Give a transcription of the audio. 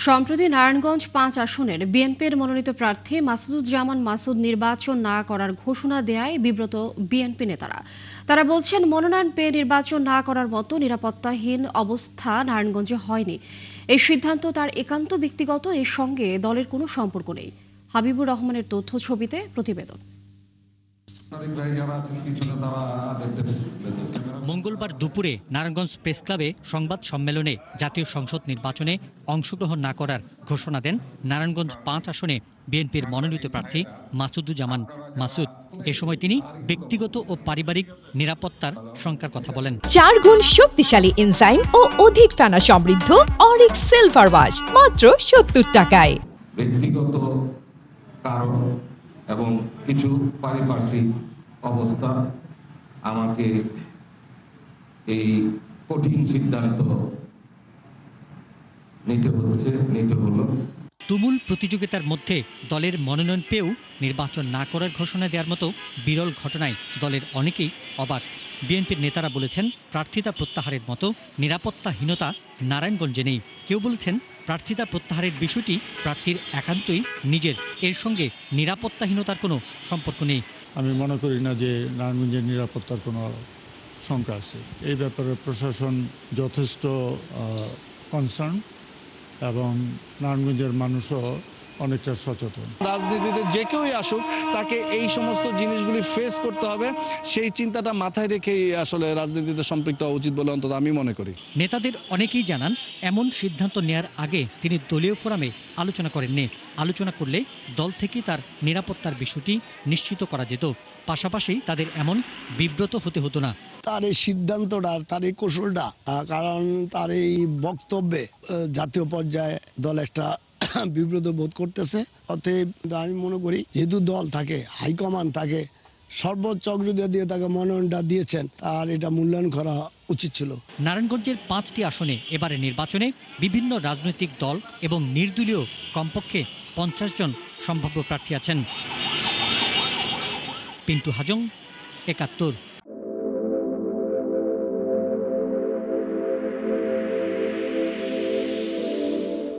সম্প্রতি নারায়ণগঞ্জ ৫ আসনের বিএনপির মনোনীত প্রার্থী মাসুদুজ্জামান মাসুদ নির্বাচন না করার ঘোষণা দেয়ায় বিব্রত বিএনপি নেতারা। তারা বলছেন, মনোনয়ন পেয়ে নির্বাচন না করার মতো নিরাপত্তাহীন অবস্থা নারায়ণগঞ্জে হয়নি। এই সিদ্ধান্ত তার একান্ত ব্যক্তিগত, এর সঙ্গে দলের কোনো সম্পর্ক নেই। হাবিবুর রহমানের তথ্য ছবিতে প্রতিবেদন। মঙ্গলবার দুপুরে নারায়ণগঞ্জ প্রেস ক্লাবে সংবাদ সম্মেলনে জাতীয় সংসদ নির্বাচনে অংশগ্রহণ না করার ঘোষণা দেন নারায়ণগঞ্জ ৫ আসনে বিএনপির মনোনীত প্রার্থী মাসুদুজ্জামান মাসুদ। এ সময় তিনি ব্যক্তিগত ও পারিবারিক নিরাপত্তার শঙ্কার কথা বলেন। 4 গুণ শক্তিশালী এনজাইম ও অধিক ফেনা সমৃদ্ধ অরিক্স সিলভার ওয়াশ মাত্র 70 টাকায়। ব্যক্তিগত কারণ এবং কিছু পারিপার্শ্বিক অবস্থা আমাকে এই কঠিন সিদ্ধান্ত নিতে হলো। তুমুল প্রতিযোগিতার মধ্যে দলের মনোনয়ন পেয়েও নির্বাচন না করার ঘোষণা দেওয়ার মতো বিরল ঘটনায় দলের অনেকেই অবাক। বিএনপির নেতারা বলেছেন, প্রার্থিতা প্রত্যাহারের মতো নিরাপত্তাহীনতা নারায়ণগঞ্জে নেই। কেউ বলেছেন, প্রার্থিতা প্রত্যাহারের বিষয়টি প্রার্থীর একান্তই নিজের, এর সঙ্গে নিরাপত্তাহীনতার কোনো সম্পর্ক নেই। আমি মনে করি না যে নারায়ণগঞ্জের নিরাপত্তার কোনো শঙ্কা আছে। এই ব্যাপারে প্রশাসন যথেষ্ট কনসার্ন এবং নারায়ণগঞ্জের মানুষও অনেকটা সচেতন। রাজনীতিতে যে কেউই আসুক, তাকে এই সমস্ত জিনিসগুলি ফেস করতে হবে, সেই চিন্তাটা মাথায় রেখেই আসলে রাজনীতিতে সম্পৃক্ত হওয়া উচিত বলে অন্তত আমি মনে করি। নেতাদের অনেকেই জানান, এমন সিদ্ধান্ত নেয়ার আগে তিনি দলীয় ফোরামে আলোচনা করেননি। আলোচনা করলে দল থেকে তার নিরাপত্তার বিষয়টি নিশ্চিত করা যেত। পাশাপাশি তাদের এমন বিব্রত হতে হতো না। তার এই সিদ্ধান্তটা, তার এই কৌশলটা, কারণ তার এই বক্তব্যে জাতীয় পর্যায়ে দল একটা বিব্রত বোধ করতেছে। অতএব আমি মনে করি, যেহেতু দল থাকে, হাইকমান্ড থাকে, সর্বোচ্চ অগ্রাধিকার দিয়ে তাকে মনোনয়নটা দিয়েছেন, তার এটা মূল্যায়ন করা উচিত ছিল। নারায়ণগঞ্জের 5টি আসনে এবারে নির্বাচনে বিভিন্ন রাজনৈতিক দল এবং নির্দলীয় কমপক্ষে 50 জন সম্ভাব্য প্রার্থী আছেন। পিন্টু হাজং, 71।